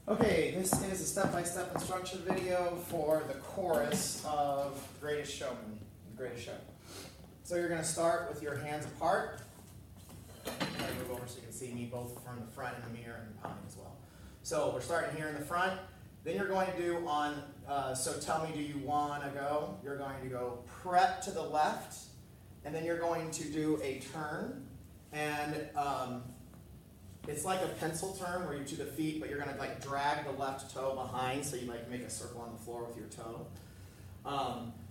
Okay, this is a step-by-step instruction video for the chorus of Greatest Showman, The Greatest Show. So you're going to start with your hands apart. I'm going to move over so you can see me both from the front in the mirror and behind as well. So we're starting here in the front. Then you're going to do on, so tell me, do you want to go? You're going to go prep to the left, and then you're going to do a turn. And it's like a pencil turn where you to the feet, but you're going to like drag the left toe behind, so you like make a circle on the floor with your toe.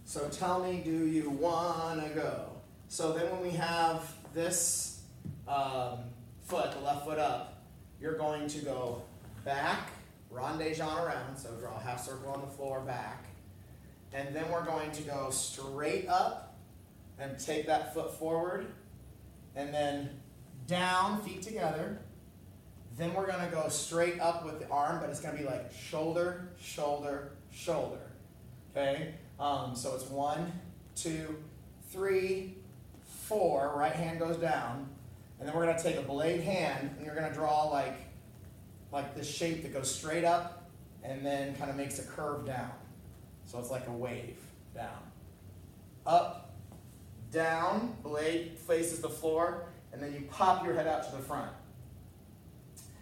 So tell me, do you want to go? So then when we have this foot, the left foot up, you're going to go back, rondé-jean around, so draw a half circle on the floor, back. And then we're going to go straight up and take that foot forward, and then down, feet together. Then we're going to go straight up with the arm, but it's going to be like shoulder, shoulder, shoulder. Okay? So it's 1, 2, 3, 4. Right hand goes down. And then we're going to take a blade hand, and you're going to draw like this shape that goes straight up and then kind of makes a curve down. So it's like a wave down. Up, down, blade faces the floor, and then you pop your head out to the front.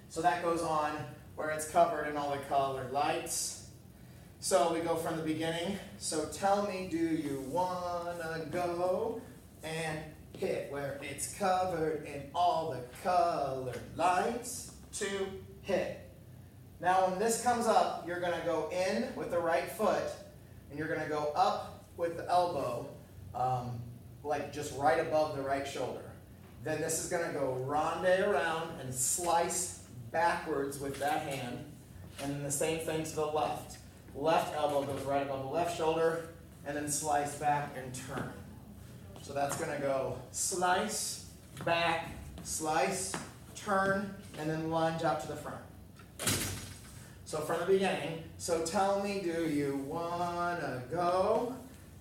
So that goes on where it's covered in all the colored lights. So we go from the beginning. So tell me, do you wanna go? And hit where it's covered in all the colored lights. 2, hit. Now when this comes up, you're gonna go in with the right foot, and you're gonna go up with the elbow, like just right above the right shoulder. Then this is gonna go rondé around and slice backwards with that hand, and then the same thing to the left. Left elbow goes right above the left shoulder, and then slice back and turn. So that's going to go slice, back, slice, turn, and then lunge out to the front. So from the beginning, so tell me, do you want to go?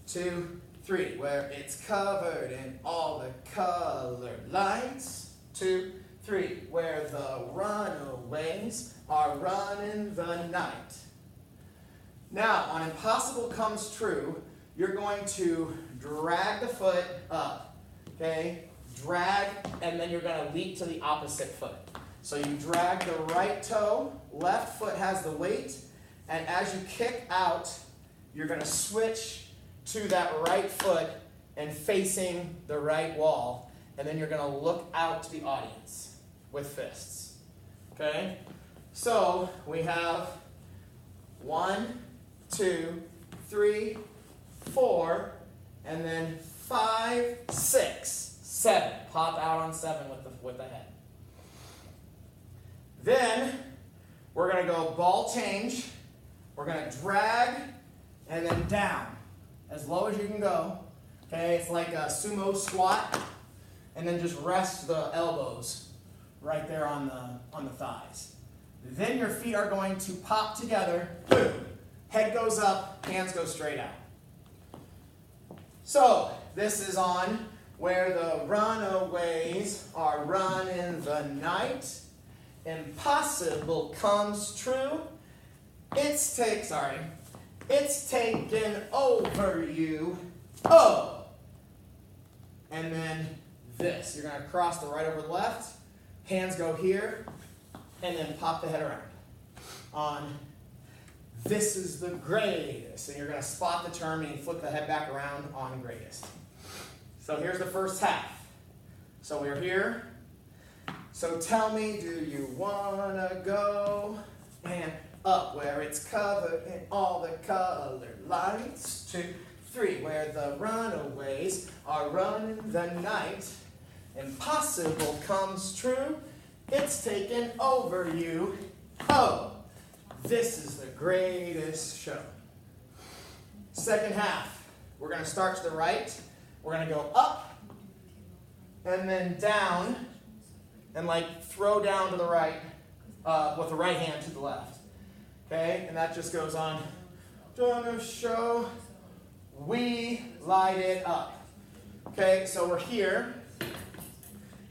2, 3, where it's covered in all the colored lights. 2, 3, where the runaways are running the night. Now, on impossible comes true, you're going to drag the foot up, okay? Drag, and then you're going to leap to the opposite foot. So you drag the right toe, left foot has the weight, and as you kick out, you're going to switch to that right foot and facing the right wall, and then you're going to look out to the audience with fists. Okay? So we have 1, 2, 3, 4, and then 5, 6, 7. Pop out on 7 with the head. Then we're going to go ball change. We're going to drag and then down as low as you can go. Okay? It's like a sumo squat, and then just rest the elbows right there on the thighs. Then your feet are going to pop together. Boom. Head goes up, hands go straight out. So this is on where the runaways are running the night. Impossible comes true. It's taken over you. Oh. And then this. You're going to cross the right over the left. Hands go here, and then pop the head around. On this is the greatest. And you're going to spot the term and flip the head back around on greatest. So here's the first half. So we're here. So tell me, do you want to go? And up where it's covered in all the colored lights. 2, 3, where the runaways are running the night. Impossible comes true. It's taken over you. Oh, this is the greatest show. Second half. We're going to start to the right. We're going to go up and then down and like throw down to the right with the right hand to the left. Okay? And that just goes on. Gonna show. We light it up. Okay? So we're here.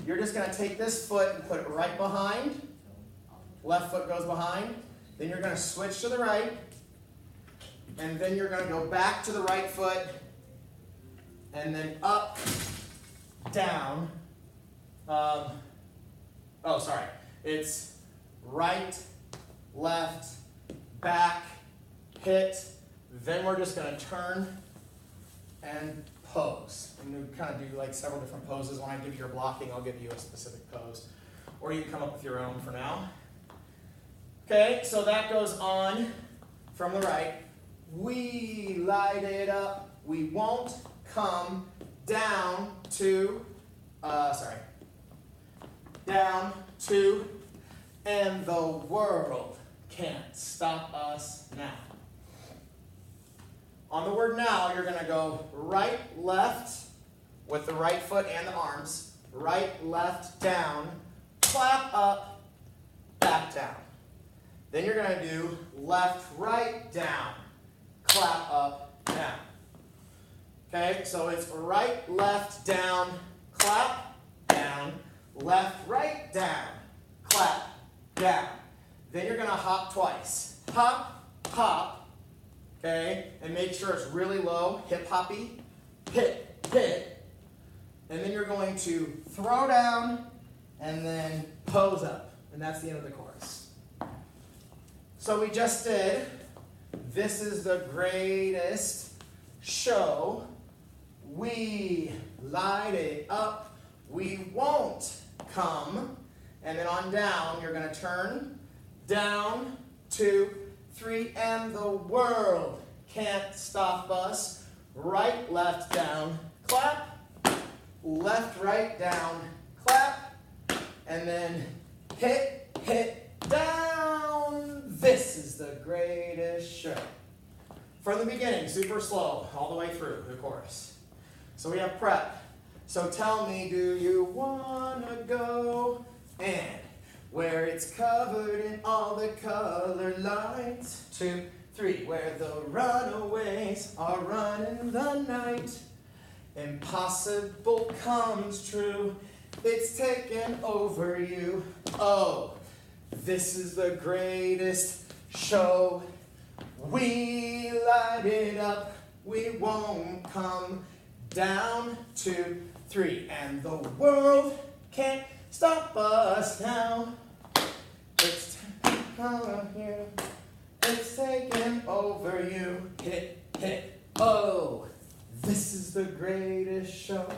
You're just going to take this foot and put it right behind. Left foot goes behind. Then you're going to switch to the right, and then you're going to go back to the right foot, and then up, down. It's right, left, back, hit. Then we're just going to turn and pose. And we kind of do like several different poses. When I give you your blocking, I'll give you a specific pose. Or you can come up with your own for now. Okay, so that goes on from the right. We light it up. We won't come down to, down to, and the world can't stop us now. On the word now, you're going to go right, left, with the right foot and the arms. Right, left, down, clap up, back down. Then you're going to do left, right, down, clap up, down. Okay, so it's right, left, down, clap, down, left, right, down, clap, down. Then you're going to hop twice. Hop, hop, okay, and make sure it's really low, hip-hoppy, hit, hit. And then you're going to throw down and then pose up. And that's the end of the chorus. So we just did, this is the greatest show. We light it up. We won't come. And then on down, you're going to turn. Down, 2, 3, and the world can't stop us. Right, left, down, clap. Left, right, down, clap. And then hit, hit, down. This is the greatest show. From the beginning, super slow, all the way through the chorus. So we have prep. So tell me, do you want to go? And where it's covered in all the color lines. 2, 3, where the runaways are running the night. Impossible comes true. It's taken over you. Oh, this is the greatest show. We light it up. We won't come down. 2, 3, and the world can't stop us now. It's here. It's taken over you. Hit, hit. Oh, this is the greatest show.